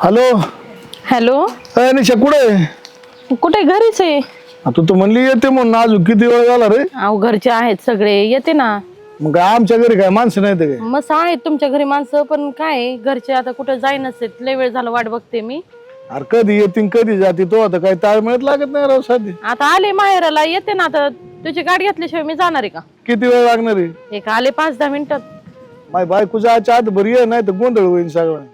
Hello. Hello. निशा कुठे? कुठे? घरीच आहे. तू तर म्हणली येते म्हणून अजून किती वेळ झाला रे? अहो घरचे आहेत सगळे, येते ना. मग काय आमच्या घरी काय माणसं नाही ते? मस्त आहेत तुमच्या घरी माणसं, पण काय घरचे आता कुठे जाईनच, लय वेळ झाला वाट बघते मी. अरे कधी येतील कधी जाते तो आता काही ताळमेळच लागत नाही राव साधी. आता आले माहेराला, येते ना. आता तुझी गाडी घेतल्याशिवाय मी जाणार आहे का? किती वेळ लागणार आहे? एक आले 5-10 मिनिटात. माझी बायको जायच्या आत बरी आहे, नाही तर गोंधळ होईल सगळं.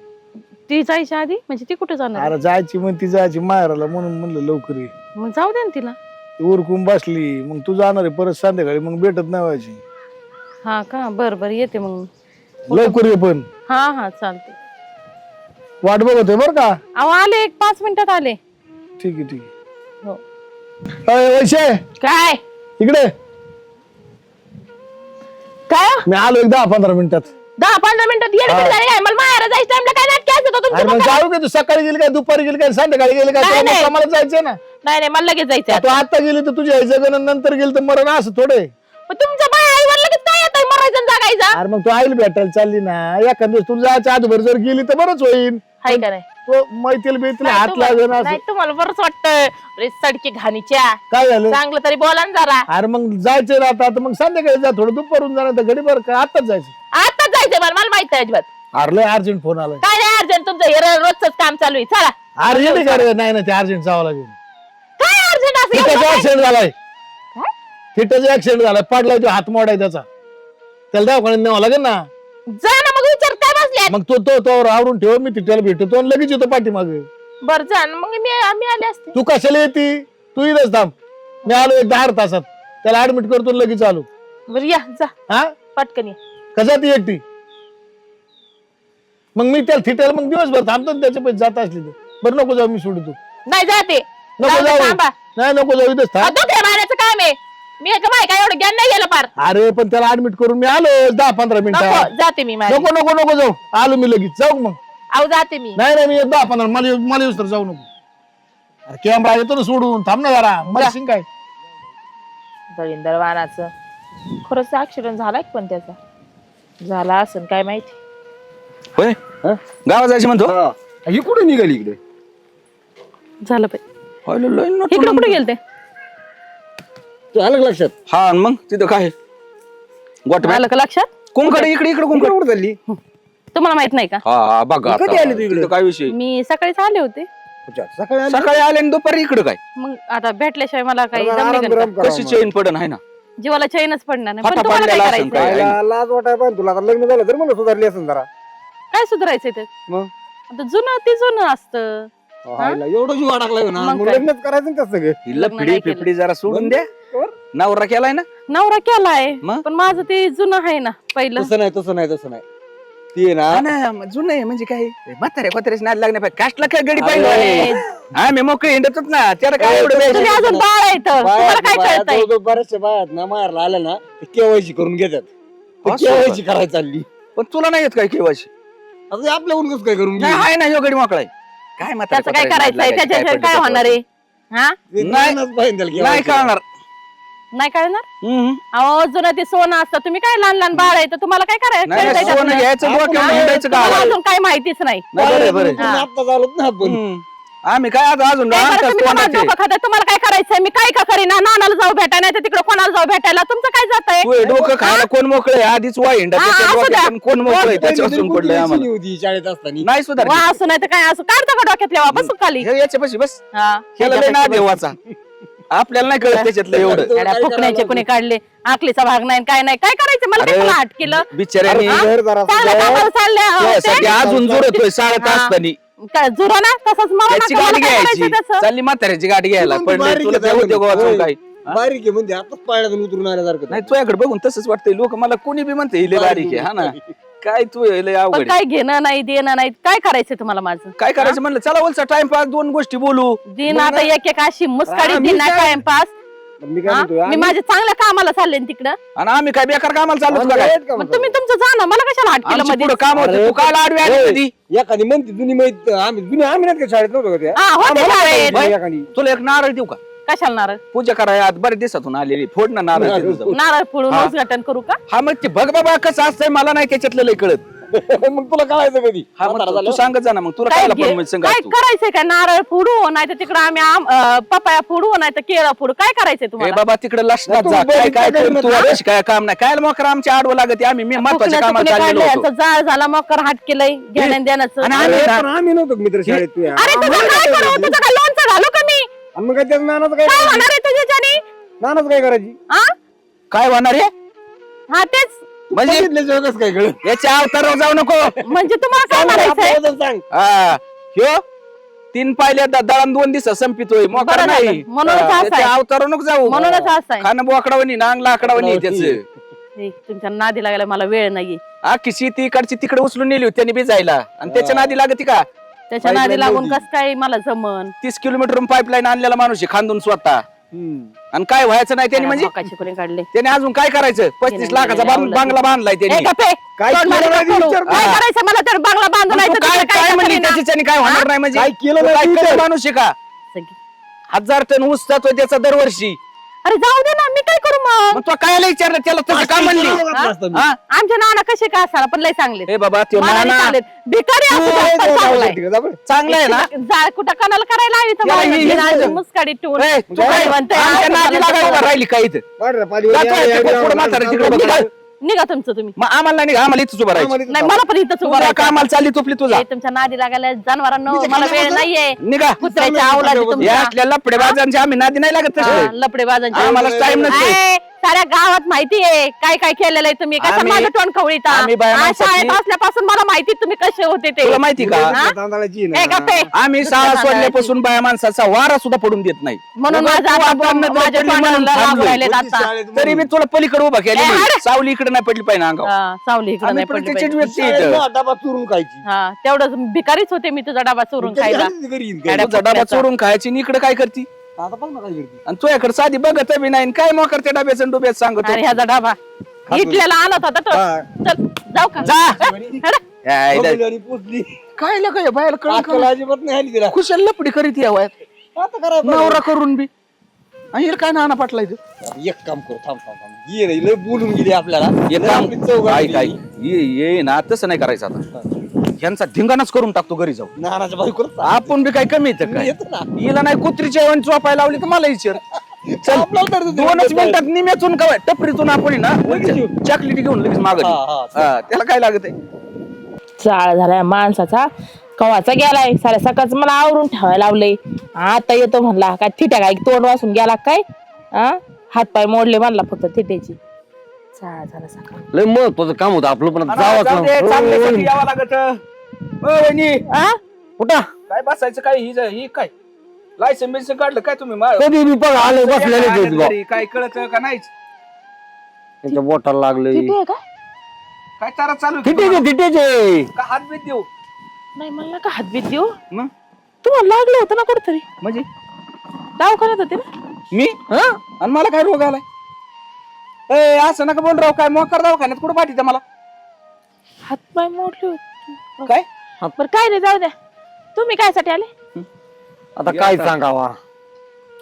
ती जायच्या आधी म्हणजे ती कुठे जाणार आहे? अरे जायची मग ती जायची माहेराला म्हणून म्हणलं लवकर ये. मग जाऊ दे ना तिला. ती उरकून बसली मग तू जाणार आहे परत संध्याकाळी, मग भेटत नाही व्हायची. हा का? बरं बरं येते मग. लवकर ये पण. हा हा चालते. वाट बघत आहे बर का? अहो आले, एक 5 मिनिटात आले. ठीक आहे ठीक आहे. हो. वैशे काय इकडे. काय मी आलो एक 10-15 मिनिटात. 10-15 मिनिटात येडे बिडे झाले काय? मला माहेरा जायचं टाइमला काय नाटक असतं अरे मग तुमचं? जाऊ का तू? सकाळी गेली काय, दुपारी गेली काय, संध्याकाळी गेली काय? नाही, तुला नाही. कामाला जायचंय ना. नाही नाही, मला लगेच जायचं तू आता गेली तर तुझ्या जगन नंतर गेली तर मरण असं थोडे. तुमचं बाय आईवर लगेच काय येतं मरायचं आणि जागायचं? अरे मग तू आईला भेटायला चालली ना, एखाद दिवस तुला जायच्या आधीभर जर गेली तर बरंच होईल. हाय का नाही? तो मैतील बेतील नाही, हात तुम्हाला- लागेल नाही असं. तुम्हाला बरंच वाटतं रे सडकी घाणीच्या. काय झालं? चांगलं तरी बोला ना जरा. अरे मग जायचं ना आता मग संध्याकाळी जा, थोडं दुपारून जाणार तर घडी बरं का आताच जायचं. आताच जायचंय मला माहित आहे अजिबात. अरे अर्जंट फोन आलाय. काय नाही अर्जंट, तुमचं हे रोजच काम चालू आहे. चला. अर्जंट का रे? नाही ना ते अर्जंट जावं लागेल. काय अर्जंट असं एवढं थिटाचा काय? ऍक्सिडेंट झालाय. काय? थिटाचा ऍक्सिडेंट झालाय, पडलाय तो, हात मोडाय त्याचा. त्याला दवाखान्यात न्यावं लागेल ना. जा ना मग, विचार काय बसले. मग तो आवरून ठेव, मी तिथेला भेटतो आणि लगेच येतो पाठीमागे. बर जा ना मग, आम्ही आले असते. तू कशाला येते? तू इथंच थांब, मी आलो एक 10 तासात. त्याला ऍडमिट करतो आणि लगेच आलो. बर या जा हा पटकन या. कसा ती एकटी? मग मी त्याला थिटायला मग दिवसभर थांबतो ना त्याच्या पैसे जात असले तर. बरं नको जाऊ, मी सोडतो. नाही जाते. नको जाऊ दे, जाऊ. थांबा. नाही नको जाऊ, इथंच थांब. दुखले मारायचं काम आहे. मी का माहिती काय एवढं ज्ञान नाही गेलं पार. अरे पण त्याला ऍडमिट करून मी आलो 10-15 मिनिटं. नको जाते मी माझी. नको नको नको जाऊ, आलो मी लगेच. जाऊ मग. अहो जाते मी. नाही नाही, मी 10-15 मला येऊस तर जाऊ नको. अरे कॅमेरा येतो ना सोडून, थांब ना जरा. मला शिंग काय दळिंदर वाहनाचं खरंच ऍक्सिडेंट झालाय पण त्याचा झाला असेल काय माहिती. होय गावात जायचं म्हणतो. ही कुठे निघाली इकडे? झालं पाहिजे. हा इकडे कुठे गेलते? तू आलं का लक्षात? आणि मग तिथं काय गोट आलं का लक्षात? कोणकडे इकडे इकडे कोणकडे कुठे चालली? तुम्हाला माहित नाही का? हा बघा कधी आली तू इकडे? तिथं काय विषय मी सकाळीच आले होते. अच्छा, सकाळी आली? सकाळी आले आणि दुपारी इकडे काय मग आता भेटल्याशिवाय मला काही अरे, दम आराम निघेल का? बिराम करा कशी मग. चैन पडन आहे ना. जीवाला चैनच पडणार नाही. पण फाटा तुम्हाला काय पाडलेला असेल करायचं? काय? आईला लाज वाटाय पण तुला आता लग्न झालं तर मला सुधारली असेल जरा. काय सुधारायचंय ते? मग आता जुनं ते जुनं असतं. आईला एवढं जीव अडकलाय ना, मग मग काय? लग्नच करायचं ना त्याचं सगळं. हिला लग्न पिढी नाही केलं. पिपडी जरा सोडून द्या. नवरा केलाय ना. नवरा केलाय मग? पण माझं ते जुनं आहे ना पहिलं. तसं नाही तसं नाही तसं नाही. ती आहे ना जुनं आहे म्हणजे काय म्हाताऱ्या कोत्याऱ्याच नाद लागण्या पाहिजे. कास्टला काय गडी अरे, पाहिजे. हा मी मोकळे हिंडतच ना, त्याला काय एवढं तुम्ही वेळ? अजून बाळ आहे इथं. तुम्हाला काय कळतंय? बऱ्याचशा बायात ना मारला आल्या ना केवायसी करून घेतात. असं केवायसी करायला चालली. पण तुला नाही येत काय केव्हाची? आता आपल्याहून कसं काय करून नाही आहे ना, ह्यो गडी मोकळा आहे. काय म्हाताऱ्या त्याचं काय कोत्याऱ्याच नाद करायचंय? लागायचं, त्याच्याशिवाय काय पडलं होणार आहे? हा घेऊ? नाही. पाहिजे त्याला नाही केवायसी. कळणार. नाही कळणार? हम्म. अहो जुनं ते सोनं असतं. तुम्ही काय लहान लहान बाळ आहे तर तुम्हाला काय करायचं? नाही कळतंय सोनं त्यातलं? घ्यायचं डोक्यावर हा, हिंडायचं तुम्हाला गावाला. अजून काय माहितीच नाही. नाही, बरं आहे, बरं आहे. तुम्ही आत्ताच आलोत ना आपण. आम्ही काय आता अजून काय लहान बरं तुम्ही कोणाचे? तुम्हाला डोकं खाताय? तुम्हाला काय करायचंय? मी काय का करीना? नानाला जाऊ भेटायला नाही तर तिकडे कोणाला जाऊ भेटायला? तुमचं काय जात आहे? तू हे डोकं खायला कोण मोकळे? आधीच वाय हिंडा हा, त्याच्या असू द्या. डोक्यातून कोण मोकळे? त्याच्यापासून कुठली पडलंय आम्हाला. शिनी होती शाळेत असताना. नाही सुधार. वा असं नाही तर काय असं काढता का डोक्यात लेवा? बसू खाली. याच्या पाशी बस. हा, ह्याला लय ना देवाचा. आपल्याला नाही कळत त्याच्यातलं एवढं. येड्या फुकण्याचे कोणी काढले? आकलीचा भाग नाही काय नाही. काय करायचं? मला काय अरे, हट केलं? बिचाऱ्याने घर जरा चांगल्या कामाला चालले अहो, ते. त्यासाठी अजून जोडतोय शाळेत हा. असताना. काय जुरं ना तसंच मला त्याची नका. गाडी मला काय घ्यायची. करायचं त्याचं? चालली म्हाताऱ्याची गाडी घ्यायला. तू पडले बारीक तुला आहे काय होते होय. गोवाचं काय? बारीक आहे म्हणजे आताच पाण्यातून उतरून आल्यासारखं. नाही तुझ्याकडे बघून तसंच वाटतंय. लोक मला कोणी बी म्हणते हिले बारीक आहे. हा ना, काय तू हे लय पण अवघड आहे. काय घेणं नाही देणं नाही. काय करायचं तुम्हाला माझं? काय करायचं म्हणलं, चला बोलचा टाइमपास 2 गोष्टी बोलू. दिन आता एक एक अशी मुस्काडी हा, मी दिन काय- टाइमपास. मी काय म्हणतोय, मी माझ्या चांगल्या कामाला चालले ना तिकडं. आणि आम्ही काय बेकार कामाला चाललो आम्ही का काय? आहेत का मग म्हणतो? तुम्ही तुमचं जा ना. मला कशाला हट केलं आमची मध्ये? पुढं काम होतं. अरे, तू काय आडवी आली होय. कधी? एखादी म्हणते जुनी माहित आम्ही नाही का शाळेत नव्हतो का त्या? हा, होते शाळेत. होय. एखादी. तुला एक नारळ देऊ का? कशाला नारळ? पूजा करायला आज बरेच दिवसातून आलेली. फोड ना नारळ ते तुझं. नारळ फोडून हा. उद्घाटन करू का? हा मग ते बघ बाबा कसं असतंय, मला नाही त्याच्यातलं लय कळत. मग तुला कळायचं कधी हा मग म्हातारा तू झाल्यावर? सांगत जा ना मग तुला काय कायला घे- पण सांग काय तू करायचंय काय नारळ फोडू नाही तर तिकडं आम्ही पपाया फोडू नाही तर केळं फोडू काय करायचंय ए तुम्हाला बाबा तिकडे लक्षात तू जा काय बघितलं काय काय कर तू म्हणत अशी काय काम नाही काय मग आमच्या आडवं लागत आम्ही महत्वाच्या फुकण्याचं कामाला कुणी चाललेलो काढलंय, होतो यांचं जाळ झाला मकर हाट केलंय घेण्या देण्याचं आणि अरे आम्ही ना- पण आम्ही नव्हतो मित्र शाळेत तुझ्या तुझं काय करू तुझं काय लोणचं घालू का मी आणि मग काय त्याचं नानाचं काय काय करायची? होणार आहे तुझ्याच्याने नानाचं काय करायची हा काय होणार आहे हा तेच म्हणजे बघितल्याशिवाय कसं काय कळलं याच्या अवतारावर जाऊ नको म्हणजे तुम्हाला काय सांग रे, म्हणायचंय आपल्याबद्दल सांग हा ह्यो 3 पाहिल्या दळण 2 दिवस संपितोय मोकार बरं झालं. नाही म्हणूनच असं आहे. त्याच्या अवतारावर नको जाऊ म्हणूनच असं आहे खाणं बोकडावणी नांगला आकडावणी त्याच हे, तुमच्या नादी लागायला मला वेळ नाहीये आखी शेती इकडची तिकडे उचलून नेली होती त्यांनी भिजायला आणि त्याच्या नादी लागती का त्याच्या Pipeline नादी लागून नव्हती. कस काय मला जमन 30 किलोमीटर पाईपलाईन आणलेला माणूस आहे खांदून स्वतः हम्म. आणि काय व्हायचं नाही त्यांनी म्हणजे शिकून काढले त्याने अजून काय करायचं 35 लाखाचा बांगला बांधलाय ए, त्यांनी गप्पे. काय तोंड केलं मारी नाही नको. विचार- काय हा. करायचं मला तर बांगला बांधून मग तू काय म्हणली त्याच्याने काय होणार नाही म्हणजे काय केलं तू नाही काय विचार. केलं माणूस आहे का 1000 टन ऊस जातोय त्याचा दरवर्षी अरे जाऊ दे ना मी काय करू मग मग तू कायला विचारलं त्याला तसं का म्हणली हा? हा? आमचे नाना कसे काय असाला पण लय चांगले ए बाबा त्यो नाना भिकारी असू द्या, पण चांगला आहे. चांगला आहे ना जाळ कुठं कणाला करायला हवी तर त्याला मला ही- घे ना, ही- मुस्काडी ठेवून ए, तू काय म्हणताय, आमच्या आम्हाला नादी लागायला उभा राहिली काय इथं पुढं म्हातारा तिकडे बघा. निघा तुमचं तुम्ही मग आम्हाला नाही आम्हाला इथंच उभं राहायचं नाही मला पण इथंच उभं तुझ्या राहायचं. कामाला चालली तुपली तुझा ए, तुमच्या नादी लागायला जनावरांनो मला वेळ नाहीये निघा कुत्र्याच्या अवलादी या तुमच्या असल्या लपडे बाजांची आम्ही नादी नाही लागत तसले. लपडे आम्हाला टाइम नसतो ए, साऱ्या गावात माहिती आहे काय काय केलेलं आहे तुम्ही कसं आम्ही- माझं तोंड खवळीता आम्ही बाया माणसाची- शाळेत असल्यापासून मला माहिती तुम्ही कसे होते ते तुला माहिती का हा? तांदळाची ए, गप्पे. आम्ही दुसऱ्या शाळा तांदळाची. सोडल्यापासून बाया माणसाचा वारा सुद्धा पडून देत नाही म्हणून उगाच माझा तू आता आता नजर माझ्या पडली म्हणून तोंडाला लागू थांबलोय. राहिलेत आता तरी मी तुला पलीकडे उभा केली ए, अरे. सावली इकडे नाही पडली पाहिजे अंगावर हा, सावली इकडे आम्ही नाही पडली प्रत्येक पाहिजे. व्यक्ती इथं. डबा चोरून खायची हा तेवढंच भिकारीच होते मी तुझा डबा चोरून खायला तुझा डबा चोरून खायची आणि इकडे काय करती आता बघ ना काय करते आणि तुझ्याकडे साधी बघत बी नाही आणि काय मग करते डब्याचं आणि डुब्याचं सांगतो अरे ह्याचा डबा इटल्याला आणत होता तो हा. चल जाऊ का जा. हट. या, इथं. बघली आणि पुसली काय लग बाहेर अक्कल अजिबात नाही आली तिला खुशाल लपडी करीत या वयात आता करा नवरा करून बी आणि हिला काय नाना पाटला इथं एक काम करू थांब थांब थांब ये नाही लय बोलून गेली आपल्याला एक लय काम आपली चौघात ऐक गेली. ये ना तसं नाही करायचं आता ह्यांचा धिंगाणाच करून टाकतो घरी जाऊ नानाच्या बायकोला आपण बी काय कमी येतं काय येतो ना हिला नाही कुत्रीच्या जेवण चोपायला लावली तर मला विचार चल आपल्याला तर ते 2च मिनिटात निम्यातून काय टपरीतून आपण आहे ना चॉकलेट घेऊन लगेच मागत त्याला काय लागत आहे चाळ झालाय माणसाचा कवाचा गेलाय साऱ्या सकाळच मला आवरून ठेवायला लावलंय आता येतो म्हणला काय थिट्या काय तोंड वासून गेला काय हा हात पाय मोडले म्हणला फक्त थिट्याची चाळ झाला सकाळ लय महत्वाचं काम होतं आपलं पण जाऊ दे, चांगल्यासाठी यावं लागत ओ वहिनी आ कुठं काय बसायचं काय ही काय लायसन बिसन काढलं काय तुम्ही मा- कधी बी बघ आले बसलेले ते बघ. घरी काय कळत का नाहीच त्यांच्या बोटाला लागले थिटे आहे का काय तारा चालू आहे थिटेचे थिटेचे का हात बीत देऊ नाही मला का हातबीत देऊ मग तुम्हाला लागलं होतं ना कुठतरी म्हणजे दवाखान्यात होते ना मी आणि मला काय रोग आलाय ए असं नका बोल राव काय मोकार दवाखान्यात कुठं पाठीत मला हात पाय मोडले होते काय बरं काय नाही जाऊ द्या तुम्ही काय साठी आले आता काय सांगावा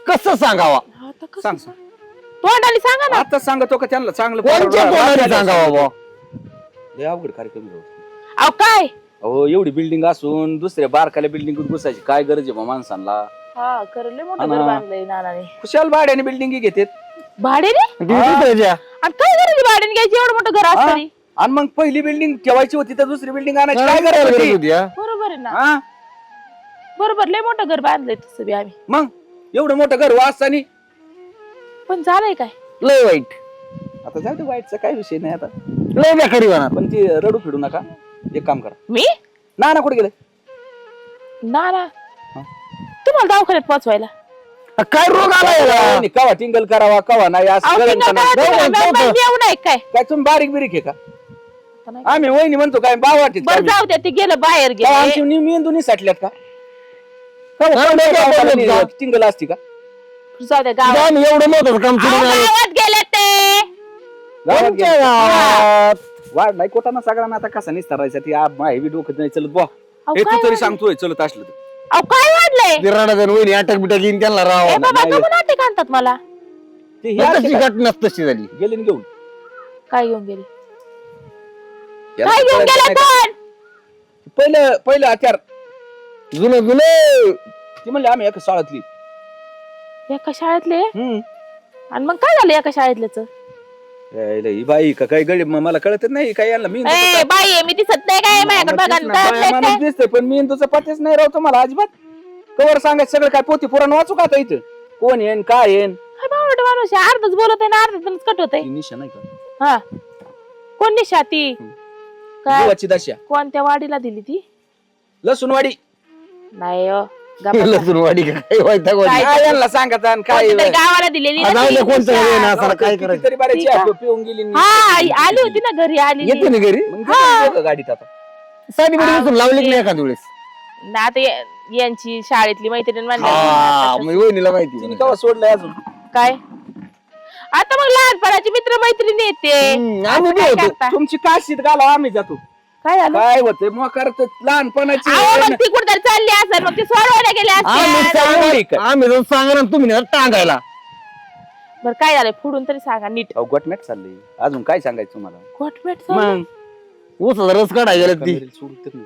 कसं सांगावा आता कसं सांग तोंडाने सांगा ना आता सांगतो का त्यांना चांगलं कोणच्या कोणाला सांगावा बुवा? लय अवघड कार्यक्रम आहे. अहो काय अहो एवढी बिल्डिंग असून दुसऱ्या बारकाल्या बिल्डिंग घुसायची काय गरज आहे बा माणसांना हा करले मोठं हा घर ना. बांधलंय नानाने खुशाल भाड्याने बिल्डिंग घेतात भाड्याने किती थिटेच्या? आणि काय गरज आहे भाड्याने घ्यायची एवढं मोठं घर असतं तरी? आणि मग पहिली बिल्डिंग ठेवायची होती तर दुसरी बिल्डिंग आणायची काय काय गरज गरज होती होती, हा? बरोबर आहे ना हा? बरोबर लय मोठं घर बांधलंय तसं बी आम्ही मग एवढं मोठं घर वाचतानी पण झालंय काय लय वाईट आता जाऊ दे वाईटचा काय विषय नाही आता लय बेकारी होणार पण ती रडू फिडू नका एक काम करा मी ना कुठे गेले नाना तुम्हाला दवाखान्यात पोचवायला काय रोग आला याला? कवा टिंगल करावा कवा नाही असं अहो, कळलं पिंगा का नाही? काय तुम्हाला बाई- बाई येऊ नये काय काय तुम्ही बारीक बिरीक आहे का आता नाही. आम्ही वहिनी म्हणतो काय बाव वाटीत बरं जाऊ द्या ते गेलं बाहेर आमची गेले मेंदूनी साठल्यात का काय बोलत होता? टिंगल असती का जाऊ द्या गावात जाऊन एवढं मोठं काम अहो, सुरू झालं. गावात गेले ते गावात कोणत्या गेले. गावात? वाढ नाही कोटाना सगळ्यांना आता कसा निस्तारायचा ती माहिती डोकत नाही चलत बा अहो, हे तू काय तरी वाढलंय? सांगतोय चलत असलं तर अहो काय वाढलंय ते रडायचं वहिनी अटक बिटक येईन त्यांना ए राहावं बाबा नाही. तुम्ही नाटक आणतात मला ते हे असे तशी काय? घटनाच तशी झाली गेले न घेऊन काय घेऊन गेले याला काय घेऊन कळत गेला नाही का? कोण पहिलं हत्यार जुनं जुनं ती म्हणली आम्ही एका शाळेतली. एका शाळेतले हम्म. आणि मग काय झालं एका शाळेतल्याच यायला ही बाई का काही गडी मला कळत नाही काय यांना मी बाई आहे, मी दिसत नाही काय माझ्याकडे बघा आणि कळत नाही काय? दिसतंय पण मी तुझं पत्तेच नाही राहतो मला अजिबात. कवर सांगायचं सगळं काय पोथी पुराण वाचू का आता इथं कोण येईन काय येईन. काय बावळट माणूस आहे, अर्धच बोलत आहे ना अर्धच कट होत आहे. ती निशा नाही का हा कोण निशा ती काय जीवाची दशा कोणत्या वाडीला दिली ती लसूणवाडी. नाही हो, गप्पा. लसूणवाडी काय वैताग वाली. काय? काय यांना सांगत आणि काय कोणत्या तरी गावाला दिलेली ना जाऊ ती दे, कोणतं निशा. हे ना, असं काय करायचं. तरी बऱ्याच ठीक आहे. पिऊन गेली हा आली होती ना घरी आली येते ना घरी मग गेली दोघं गाडीत आता. साडी बिडी बसून लावली की नाही एखाद वेळेस. ना आता यांची शाळेतली मैत्रीण हा म्हणली मग वहिनीला माहिती तिने केव्हा सोडलंय अजून. काय आता मग लहानपणाची मित्र मैत्रिणी येते आम्ही बी काय होतो. करता? तुमची काशीत घाला आम्ही जातो. काय झालं काय होतंय मोकार तर लहानपणाची अहो, मग ती कुठेतरी चालली असेल मग ती सोडवायला गेली आम्ही असेल सांगा- आम्ही जाऊन सांगा ना तुम्ही नाही टांगायला. बरं काय झालंय फोडून तरी सांगा नीट गोटमेट चालली अजून काय सांगायचं तुम्हाला. घोटमेट झालं? मग ऊस रस काढायला गेलं ती सोडत नाही.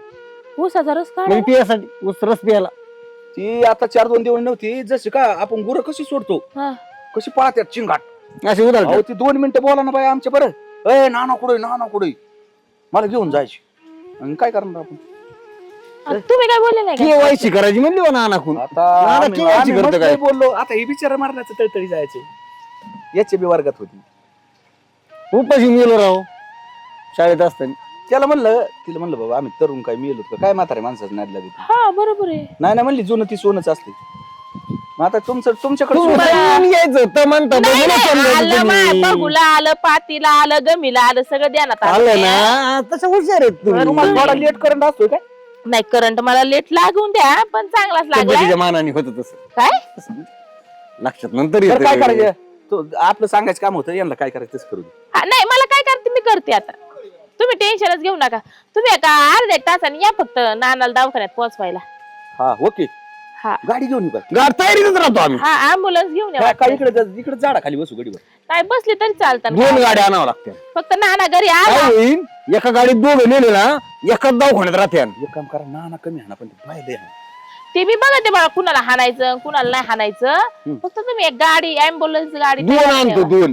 ऊसाचा रस मग काढा पियासाठी ऊस रस प्यायला. ती आता 4-2 दिवस नव्हती जशी का आपण गुरं कशी सोडतो हा. कशी पाहतात चिंगाट. अशी उदाहरण अहो ती 2 मिनिटं बोला ना बाई आमच्या बरं. ए नाना कुठे मला घेऊन जायची आणि काय करणार आपण. आणि तुम्ही काय बोलले नाही का? केवायसी करायची म्हणली हो नानाकून. आता नाना आम्ही- केवायसी आम्ही करतो मस्त काय? बोललो आता हे बिचारा मारण्याचं तळतळी जायचे याचे बी वर्गात होती. उपाशी गेलो राव शाळेत असताना. तिला म्हणलं बाबा आम्ही तरुण काय मिळलो का काय म्हातारे माणसाचं नाद लागत. हा बरोबर आहे नाही म्हणली जुनं ती सोनच असते. मग आता तुमच्याकडे तुम्ही सोनं- समजून घ्यायचं तर म्हणता नाही, बघून नाही, समजायचं आलं तुम्ही. बघूला आलं पातीला आलं गमीला आलं सगळं द्यानात आलं ना तसं हुशार आहेत तुम्ही. तुम्हाला थोडा लेट करंट असतोय काय. नाही करंट मला लेट लागून द्या पण चांगलाच लागलाय तब्येतीच्या मानाने होत तसं काय लक्षात नंतर तर येतं. काय करायचं आपलं सांगायचं काम होतं यांना काय करायचं तसं करू दे. हा, नाही मला काय करते मी करते आता तुम्ही टेन्शनच घेऊ नका तुम्ही एका अर्ध्या तासाने या फक्त नानाला दवाखान्यात पोहोचवायला हा ओके हा गाडी घेऊन येऊ काय. गाड तयारीतच राहतो आम्ही. हा ऍम्ब्युलन्स घेऊन या काय इकडे झाडा खाली बसू गडीवर. नाही बसली तरी चालतं दोन गाड्या आणावं लागत्या. फक्त नाना घरी काय आला होईल एका गाडीत दोघं नेले ना एकाच दवाखान्यात राहत्या. एक काम करा ना कमी हाना पण पाहिजे ते मी बघते बघा कुणाला हाणायचं कुणाला नाही हाणायचं फक्त तुम्ही एक गाडी ऍम्ब्युलन्स गाडी दोन तयार आणतो ठेवा. दोन.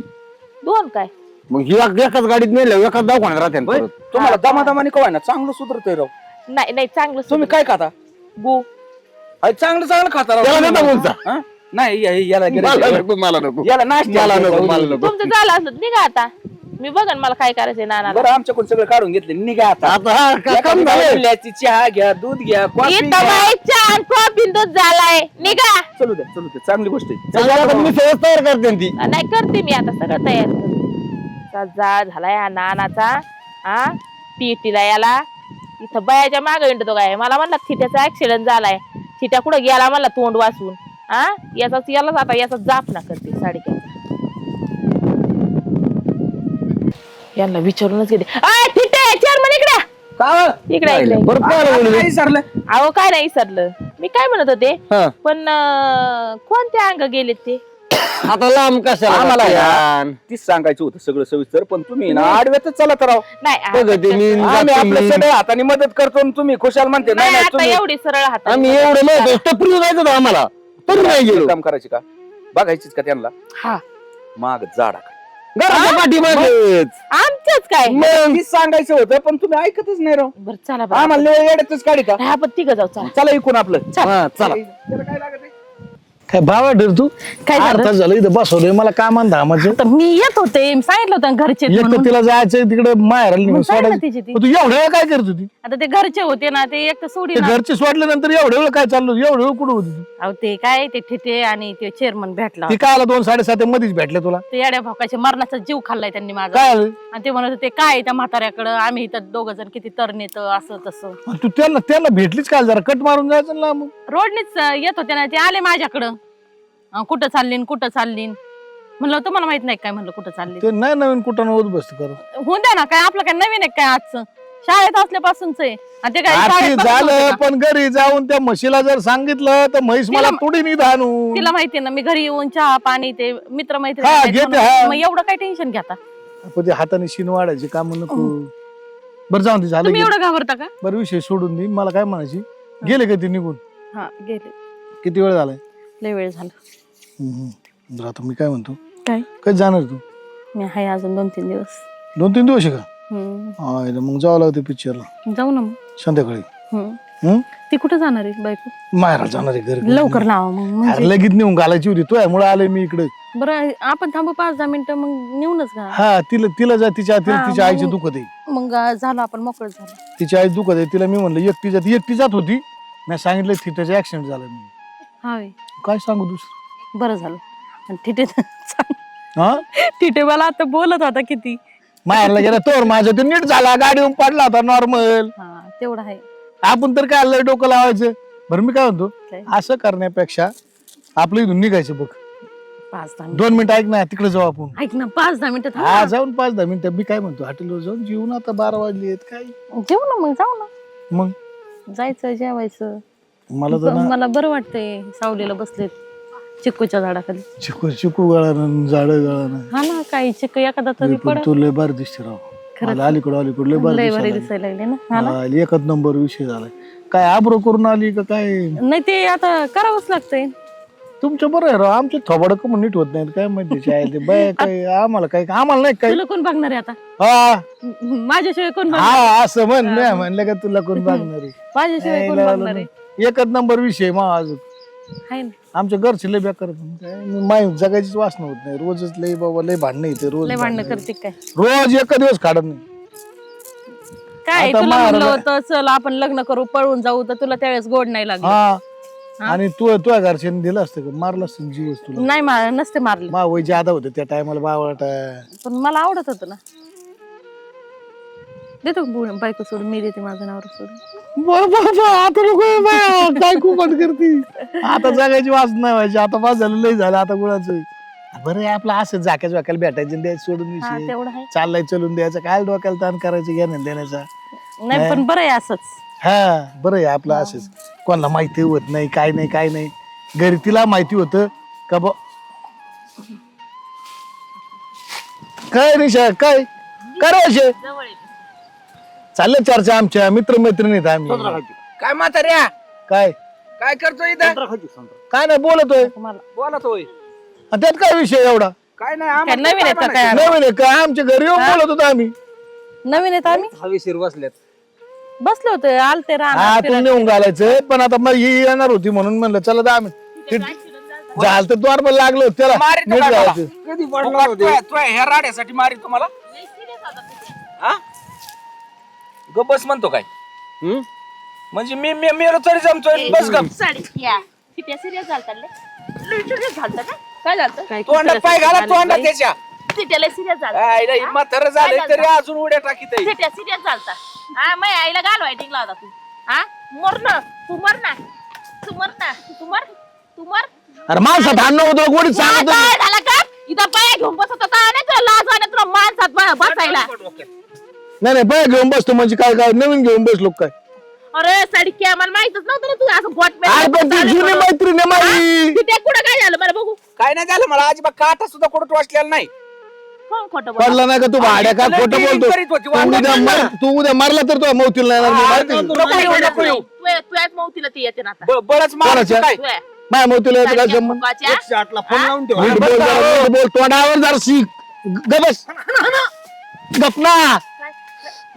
दोन काय मग ही एकाच गाडीत नेल्या एकाच दवाखान्यात राहत्या परत. तुम्हाला दमादमाने कवाय ना चांगलं सुधरतंय राव. नाही नाही चांगलं तुम्ही काय खाता गो अरे चांगलं खाता त्याला राव. नका बोलता. हा? नाही याला मला नको मला नको याला नाश्ता मला नको जाऊ दे. मला नको. तुमचं झालं असत निघा आता मी बघन मला काय करायचंय नानाला बरं आमच्याकडून सगळं काढून घेतले निघा आता. आता हा एखादी काम झालंय. बाटल्याची चहा घ्या दूध घ्या कॉफी इथं घ्या. बाई चहा कॉफी दूध झालाय निघा चलू द्या चांगली गोष्ट आहे. चांगलं आता मी सहज तयार करते ती. नाही करते मी आता सगळं तयार करते जा झालाय हा नानाचा हा पीटीला याला इथं बायाच्या मागे विंटतो काय मला म्हणला थिट्याचा ऍक्सिडेंट झालाय थिट्या कुठं गेला म्हणला तोंड वाचून हा यालाच आता याचा जाप ना करते साडेचार यांना विचारूनच गेले थिटे चेअरमन इकडे का? इकडे इकडे परत काय आलं बोलू? काय विसरलं? अहो काय नाही विसरलं मी काय म्हणत होते हा. पण कोणते अंग गेलेत ते आता लांब कशाला आम्हाला जात्यान? तीच सांगायचं होतं सगळं सविस्तर पण तुम्ही ना आडव्यातच चला तर राव. नाही बघते मी आम्ही जातो आपल्या मी. सगळ्या हाताने मदत करतो आणि तुम्ही खुशाल म्हणते नाही नाही नाही आता तुम्ही एवढी सरळ हात आम्ही एवढं माहिती टपरी जायचं होतं आम्हाला तरी नाही गेलो. एक काम करायचे का बघायचीच का त्यांना हा माग झाडा घराच्या पाठीमागेच. आमचंच काय तीच सांगायचं होतं पण तुम्ही ऐकतच नाही राव. बरं चला बरं आम्हाला येड्यातच काढी का आपण तिघ जाऊ चला चला इकून आपलं हा, चला त्याला काय लागत आहे? काय भावा डर तू काय झालं? अर्धा झालं इथं बसवलंय मला काम धामाचं. तर मी येत होते सांगितलं होतं ना घरचे एक तर म्हणून. तिला जायचं तिकडे माहेराला निघून मग काय ना सोडायचं. तिची ती? मग तू एवढ्या वेळ काय करत होती आता ते घरचे होते ना ते एक तर सोडी ते ना. घरचे सोडल्यानंतर एवढ्या वेळ काय चाललं एवढ्या वेळ कुठं होती तू? अहो ते काय ते ठिटे आणि ते चेअरमन भेटला ती काय आला 2-7:30 मध्येच भेटले तुला ते येड्या भाकाच्या मरणाचा जीव खाल्लाय त्यांनी माझा काय आलं? आणि ते म्हणत होते काय त्या म्हाताऱ्याकडं आम्ही इथं दोघ जण किती तरनेत असं तसं मग तू त्याला भेटलीच काय जरा कट मारून जायचं ना मग. रोडनीच येत होते ना ते आले माझ्याकडं कुठं चाललीन म्हणलं तुम्हाला माहित नाही काय म्हणलं कुठं चालली ते नाही नवीन कुठं होत बसत कर होऊन द्या ना काय आपलं काय नवीन आहे काय आजचं शाळेत असल्यापासूनच आहे आणि ते काय शाळेत बघत झालं नव्हते का? पण घरी जाऊन त्या म्हशीला जर सांगितलं तर म्हैस मला तिला- थोडी निध आणून तिला माहितीये ना मी घरी येऊन चहा पाणी ते मित्र मैत्रिणी हा, आहेत घेते, म्हणून. हा. मग एवढं काय टेन्शन घेता पण ते हाताने शिन वाढायची काम नको बरं जाऊन दे झालं तुम्ही गेलं. एवढं घाबरता का? बरं विषय सोडून दे मला काय म्हणायची गेले का ते निघून हा गेले. किती वेळ झालाय लय वेळ झाला. बरं आता मी काय म्हणतो काय? कधी जाणार तू मी आहे अजून 2-3 दिवस. 2-3 दिवस आहे का हम्म. मग जावं लागतं पिक्चरला जाऊ ना मग. संध्याकाळी हम्म. ती कुठे जाणार आहे बायको? माहेराला जाणार आहे घरी लवकर लावा मग म्हणजे. अरे लगेच नेऊन घालायची होती तो यामुळे आलोय मी इकडे बरं आपण थांबू 5-10 मिनिटं मग नेऊनच घा. हा तिला जा तिच्या हा, आईचे मग- दुखत आहे मग झालं आपण मोकळं झालं. तिची आई दुखत आहे तिला मी म्हणलं एकटी जात होती मी सांगितलं थिएटरचा ऍक्सिडेंट झाला मी हा होय. काय सांगू दुसरं बरं झालं. आणि तिथे हा तिथे मला आता बोलत होता किती. माहेरला गेला तोर माझं ते नीट झाला गाडीहून पडला होता नॉर्मल हा तेवढं आहे. आपण तर काय लय डोकं लावायचं बरं मी काय म्हणतो काय? असं करण्यापेक्षा आपलं इथून निघायचं बघ 5-10 2 मिनिटं ऐक ना तिकडे जाऊ आपण मिनिटं. ऐक ना 5-10 मिनिटं थांब हा ना. जाऊन 5-10 मिनिटं मी काय म्हणतो हॉटेलवर जाऊन जेवून आता 12 वाजले आहेत काय जेऊ ना मग जाऊ ना. मग जायचं जेवायचं. मला तर ना मला बरं वाटतंय सावलीला बसलेत चिक्कूच्या झाडाखाली. चिकू गळानं झाड गळानं हा ना काही चिक्कू एखादा तरी पड. तू लय बार दिसते राव खरंच. मला अलीकडे लय बार लय भारी दिसायला दिसायला लागले ना. हा ना. लागली. एकच नंबर विषय झालाय काय आब्रो करून आली का काय नाही ते आता करावंच लागतंय. तुमचं बरं आहे राव आमचे थोबड कमून नीट होत नाहीत काय माहिती आहे ते बाय काय आम्हाला नाही काय तुला कोण बघणार आहे आता? हा माझ्याशिवाय कोण बघणार? हा असं मी म्हणलं का तुला कोण बघणार आहे? माझ्याशिवाय कोण नाही, बघणार आहे? एकच नंबर विषय मा अजून आहे ना. आमच्या घरचे लय बेकार माय जगाचीच वासना होत नाही रोजच लय बाबा लय भांडणं येते रोज लय भांडणं भांडणं. करते काय? रोज एक दिवस काढत नाही काय आता तुला मारायला- म्हणलं होतं चल आपण लग्न करू पळून जाऊ तर तुला त्यावेळेस गोड नाही लागलं. हा हा? आणि तुझ्या घरच्यांनी दिलं असतं का मारलं असतं जीवच तुला नाही नसते मारले मा वय ज्यादा होतं त्या टायमाला बावळटा पण मला आवडत होतं ना. देतो बायको सोडून मी देते माझं नावर सोडून. आता नको काय कुपट करती आता जगायची वास नाही व्हायची आता पास झालं लय झालं आता गुळाचं बरं आहे आपलं असं जाक्याच वाक्याला भेटायचं द्यायचं सोडून हा विषय तेवढं आहे. चाललाय चलून द्यायचं काय डोक्याला ताण करायचं घेण्या देण्याचा नाही पण बरं आहे असंच. हा बरं आहे आपलं असंच कोणाला माहिती होत नाही काय नाही घरी तिला माहिती होतं का बा काय निशा काय करायचे चाललं चर्चा आमच्या मित्रमैत्रिणीत आम्ही काय म्हाताऱ्या काय काय करतोय इथं काय नाही बोलतोय तुम्हाला बोलतोय आणि त्यात काय विषय एवढा काय नाही काय आम्हाला नवीन आहेत का काय? नवीन आहे का आमच्या घरी येऊन बोलत होतो आम्ही नवीन आहेत आम्ही हवेशीर बसल्यात बसले होते आलते हा राहणार तू नेऊन घालायचं पण आता मग ही येणार होती म्हणून म्हणलं चला तर आम्ही झालं तर द्वार पण लागलो होतं त्याला मारित नीट काय मला? जायचं. कधी पडणार होते तू ह्या राड्यासाठी मारी तुम्हाला गबस म्हणतो काय म्हणजे मी मेलो तरी जमतोय बस गप काय झालं काय तोंडात पाय घाला तोंडात त्याच्या सिरियस झालं आईला ही म्हातारं झालंय तरी अजून उड्या टाकीत सिरियस झालता हा मग आईला घालवाय टिकला होता तू हा मर ना तू मर ना तू मर ना तू मर तू मर अरे माणसात आणणं होतं गोडीत सांगत होती. काय झालं का इथं पाया घेऊन बसत होता नाही तुला लाज वाटत तुला माणसात बसायला नाही बाय घेऊन बसतो म्हणजे काय काय नवीन घेऊन बसलो काय अरे साडी आम्हाला माहितच नव्हतं ना तू असं गोट अरे पण ती जुनी मैत्रीण आहे माझी तिथे कुठं काय झालं मला बघू काय नाही झालं मला अजिबात काटा सुद्धा कुठं वाचलेला नाही कोण खोटं बोल पडला नाही का तू भाड्या का लय खोटं dealing बोलतो करीत होती, तू उद्या मारला तर तो मौतील नाही येणार, मी माहिती आहे. तुझ्याच मौतीला ती येते ना आता बळच कोणाच्या? काय तुझ्या माझ्या मौतील यायचं काय सारख्या संबंध फुकाच्या. फोन लावून ठेवा नीट बोल जरा, नीट बोल तोंडावर जरा शिक गबस गपना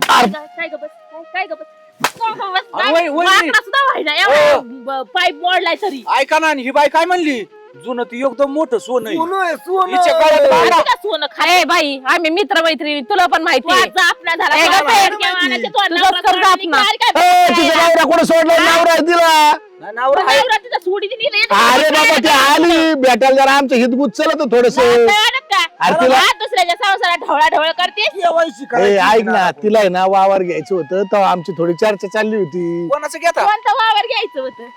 काय गं बस काय गं बस वय, वय. माकडा सुद्धा व्हायला एवढा पाईप मोडलाय तरी ऐका ना ही बाई काय म्हणली जुनं ती एकदम मोठं सोनं आहे. सोनं हिच्या काळात बारा. का सोनं अरे बाई आम्ही मित्र मैत्रिणी तुला पण माहिती आहे. आपला झाला ए, गप्प आहे. तुझंच कर बाप ना. तुझा नवरा कुठे सोडला नवरा आहे तिला ना- नवरा आहे. अरे बाबा ती आली भेटायला जरा आमचं हितगुत चलत थोडस अरे तिला दुसऱ्याच्या संसारात ढवळा ढवळ करते केवायसी ए, करायची ऐक ना तिला आहे ना वावर घ्यायचं होतं तेव्हा आमची थोडी चर्चा चालली होती कोणाचं घेता कोणता वावर घ्यायचं होतं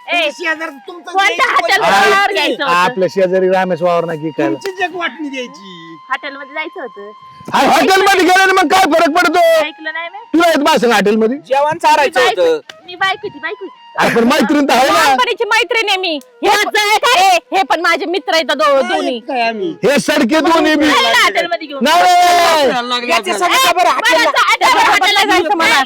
ए, शेजार तुमचं कोणत्या द्यायची हॉटेल वावर आ- घ्यायचं होतं आपल्या शेजारी रामेश वावर ना की काय तुमचीच एक वाटणी द्यायची हॉटेल मध्ये जायचं होतं हॉटेलमध्ये गेल्याने मग काय फरक पडतो ऐकलं नाही मी तुला येत भाषण हॉटेलमध्ये जेवण चारायचं होतं मी बायको आपण मैत्रीण तर आहे ना लहानपणीची मैत्रीण आहे मी हे पण माझे मित्र आहेत दोन्ही काय आम्ही हे सडके दोन्ही बी हॉटेलमध्ये घेऊन नाही याच्या संग का बरं हॉटेलला जायचं मला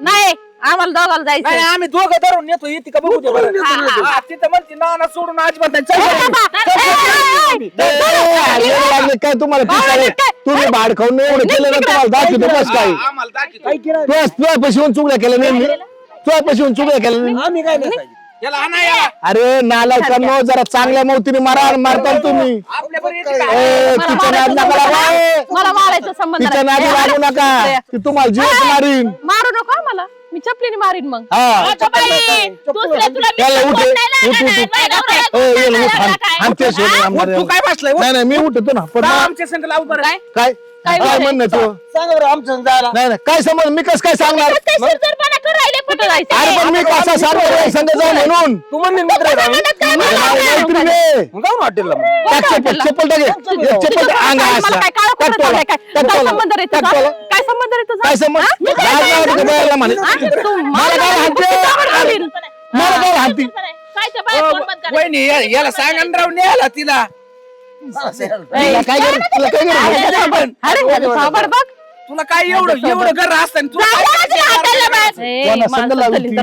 नाही आम्हाला दोघाला नाही, जायचं आम्ही दोघं धरून नेतो येते का बघू दे बरं. हा, तिथं म्हणते नाना सोडून अजिबात नाही. चल, लागले काय तुम्हाला पिसाळे? तुम्ही भाड खाऊन एवढं केलं ना तुम्हाला दाखवतो बस काय आम्हाला दाखव. तुझ्या पैशावरून चुकल्या केल्या नाही तुझ्या पैशावरून चुकल्या केल्या नाही आम्ही काय नाही सांगितलं. याला आणा याला. अरे नालायकांनो जरा चांगल्या मौतीने मारता तुम्ही आपल्या बरं येते का? तिच्या नादी नका लागू. मला मारायचा संबंध तिच्या नाही. नादी लागू नका ती तुम्हाला जीव मारीन मारू नको मला मी चपलीने मारीन मग हा त्याला उठ तू काय बसलाय नाही नाही मी उठतो ना पण आमच्या संग लावू बरं. काय काय काय म्हणणं तू सांगा बरं आमचं जायला नाही नाही काय समज मी कसं काय सांगणार कुठं जायचं अरे पण मी कसं सांगणार संघ जाऊ म्हणून तू म्हणली मित्र आहे आम्ही. मैत्रीण आहे. मग जाऊ ना हॉटेलला मग. टाक चप्पल चप्पल टाक चप्पल अंगा मला असला काय काळं टाक कुठं टोला, झालंय काय टाक काय टोला, संबंध रे टाक तुझा टोला. काय संबंध रे तुझा काय समज लाज नाही वाटत का बायाला म्हणे? मला काय हाणते? मला काय हाणती? वहिनी याला सांगा ना राव न्यायला तिला तुला काय गरज तुला काय गरज अरे साबड बघ तुला काय एवढं घर असतं तुला कोणा संग लावली ती?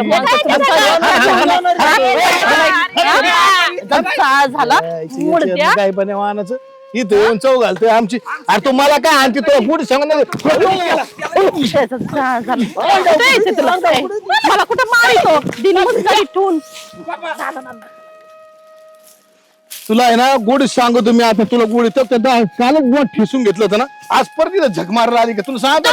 झाला मुडत्या काय पण वाहनाचं इथं येऊन चव घालतोय आमची अरे तू मला काय आणते तुला पुढे सांग मला कुठं मारितो दिन ठेवून तुला आहे ना गोडी सांगतो मी आता तुला गोडी तर कालच बोट ठेसून घेतलं होतं ना आज परत तिला झक मारायला आली का तुला सांगतो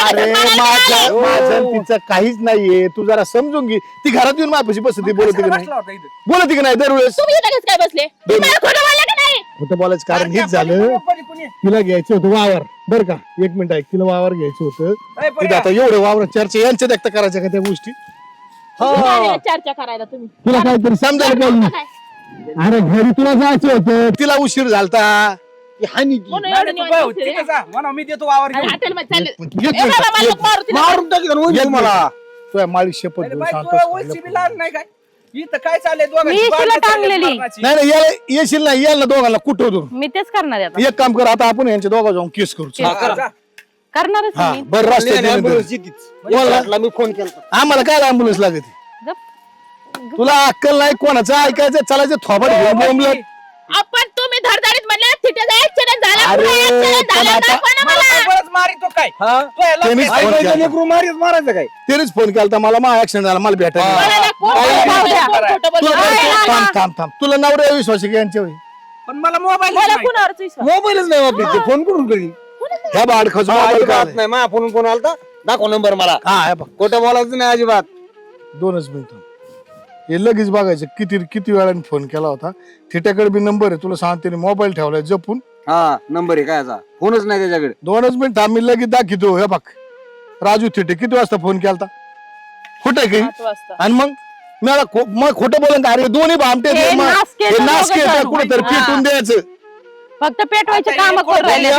अरे माझं तिचं काहीच नाहीये तू जरा समजून घे ती घरात येऊन माझ्यापाशी बसते बोलते की नाही बोलते की नाही दरवेळेस काय बसले खोटं बोलायचं कारण हेच झालं तिला घ्यायचं होतं वावर बर का एक मिनिट ऐक तिला वावर घ्यायचं होतं तिथे आता एवढं वावर चर्चा यांच्या देखता करायच्या का त्या गोष्टी चर्चा करायला तुम्ही तुला काहीतरी समजायला पाहिजे अरे घरी तुला जायचं होतं तिला उशीर झालता हानी की. म्हणून एवढं निवांत बसले रे. म्हणा मी देतो वावर घेऊन. हॉटेलमध्ये चालले. एक मिनिट, ए बाबा, मला लोक मारू तिला. मारून टाकी मला तुझ्या माळी शपथ अरे घेऊन बाई, सांगतो तुला वयची बी लाज नाही काय इथं काय चाललंय मी दोघांची तिला भांडणं चालली टांगलेली. मरणाची. नाही नाही याला येशील ना यायला दोघांना कुठवतो मी तेच करणार आहे आता एक काम कर आता आपण यांच्या दोघा जाऊन केस करू चल. हा, करा, जा. करणारच हा मी बरं रस्त्यात बोला. मी फोन केला आम्हाला काय अँब्युलन्स लागते गप. तुला अक्कल नाही कोणाचं ऐकायचं चालायचं थोबड घेऊन बोंबलं आपण तुम्ही धडधडीत म्हणले तिथे ऍक्सिडेंट झाला अरे, पुढे accident पण झाला, आता- दाखवा ना मला मला. काय बरंच मारितो काय तो याला त्यांनीच काय- फोन केला. मारायचं काय त्यानेच फोन केला होता, मला ऍक्सिडेंट झाला मला भेटायला कोणाला कोण जाऊ द्या. कोण खोटं बोललं? थांब थांब थांब तुला नवऱ्या विश्वास आहे का यांच्यावर पण मला मोबाईल मला कुणावरच विश्वास मोबाईलच नाही वापरते फोन करून करीन ह्या बाडखाचं मोबाईल अजिबात काय नाही माझ्या फोन कोण आलता दाखव नंबर मला हा हे बघ खोटं बोलायचं नाही अजिबात 2 मिनिटं हे लगेच बघायचं किती वेळाने फोन केला होता थिट्याकडे बी नंबर आहे तुला सांगते मोबाईल ठेवलाय जपून हा नंबर आहे काय याचा फोनच नाही त्याच्याकडे 2 मिनिट आम्ही लगेच दाखवतो हे बघ राजू थिटे किती वाजता फोन केलता कुठे काही 8 वाजता. आणि मग मग खोटं बोलन का अरे दोन्ही भामटे हे नास केलं नाश दोघं केलं जण. कुठेतरी हा. पेटून द्यायचं फक्त पेटवायचे काम करून राहिले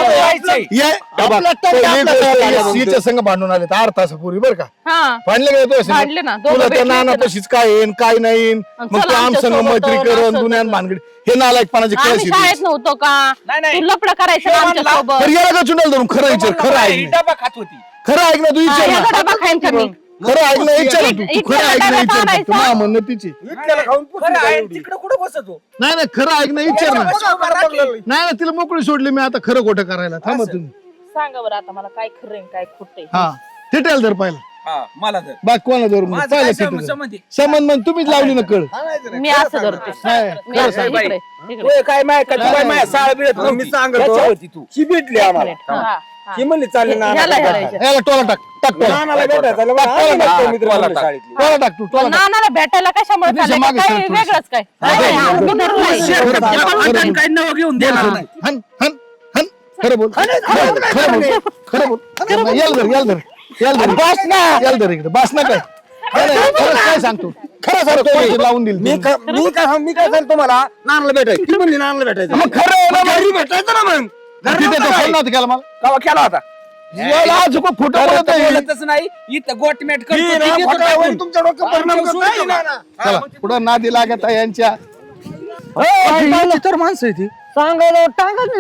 सीच्या संघ भांडून आले 8 तासापूर्वी बरं का हा भांडले का तू भांडले ना, दोघं तुला त्या भेटले नाना होते ना. पशीच काय येईन काय नाही मग चला तू आम आमच्या संघ सोबत मैत्री हो, करण असं दुनियात तसं. भानगडी हे नालायक पानाची आम्ही कळशी शाळेत नव्हतो का नाही, नाही. तू लपडा करायचं ना आमच्या सोबत तर याला का चुंडाल धरून खरं विचार खरं ही ऐक ना. डबा खात होती खरं ऐक ना तू हा, विचार याचा ना डबा खाईन का मी खरं ऐक ना विचार ना तू इतक्या खरं ऐक ना डब्यात विचार आणायचा. ना म्हणणं तिची इतक्याला खाऊन पुसून बरं आहे, जाईल एवढी. तिकडं कुठं बसतो नाही नाही खरं ऐक ना विचार ना याच्या बरोबर राखी. नाही ना तिला मोकळी सोडली मी आता खरं खोटं करायला थांबा तुम्ही सांगा बरं आता मला काय खरं आहे, काय खोटं आहे. हा थिटेल धर पाहिलं हा, मला तर बाग कोणा धर माझं पाहिलं काय थिटेल संबंध आहे? संबंध मग तुम्हीच लावली ना कळ मी असं धरते काय? मी असं बाई. इकडे इकडे. ओय, काय माय का तू काय माय साळ बिळत मी सांगतो होती तू ही भेटली आम्हाला हा, हा. ही म्हणली चालली ह्याला नाना ह्याला. याला टोला टाक टाक टोला नानाला भेटायचं आलं, टोला आम्ही टाक. नसतो मित्र टोला म्हणून टाक. शाळेतली. टोला टाक तू टोला टाक नानाला भेटायला कशामुळे तुझ्या चाललंय? मागे काय सर थोडंसं. वेगळंच काय नाही, नाही, मी धरून राहील. काही नवं घेऊन देणार नाही हन हन हन खरं बोल खरं बोल खरं बोल याल धर बस ना याल धर इकडे बस ना काय नाही, नाही, खरंच काय सांगतो खरं खरं तो लावून दिल मी काय सांगतो तुम्हाला नानाला भेटायचं ती म्हणली नानाला भेटायचं मग खरं आहे ना मग. घरी भेटायचं ना मग तिथे तो फोन नव्हता केला मला कवा केला होता याला आज खोटं बोलत आहे. बोलतच नाही इथं गोटमेट ती ना खोट्यावर तुमच्या डोक्यात परिणाम करतो ना. चला पुढं नादी लागत आहे यांच्या तर माणसं आहे ती सांगायला टांगत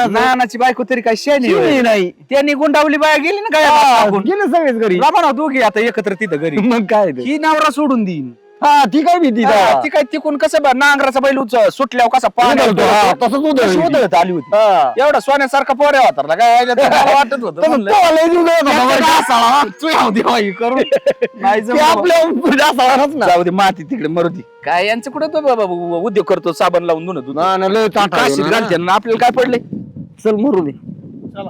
नानाची बायको तरी काय शेणी नाही त्यांनी गुंडावली बाया गेली ना काय गेले सगळेच घरी रामा दोघी आता एकत्र तिथं घरी मग काय ते? ही नवरा सोडून देईन हा ती काय भीती हा, ती काय तिकून कसं नांगराचा बैल सुटल्यावर कसा उधळतो, हा, तसंच उधळली. उधळत आली होती एवढा सोन्यासारखा पोऱ्या होता ना काय आयला तर मला वाटत होतं म्हणलं. नाही जमलं. जाऊ दे माती तिकडे मरू दे काय यांचं कुठं तो बाबा उद्योग करतो साबण लावून धुणं धुणं. काशीत घालते ना आपल्याला काय पडले चल मरू दे चला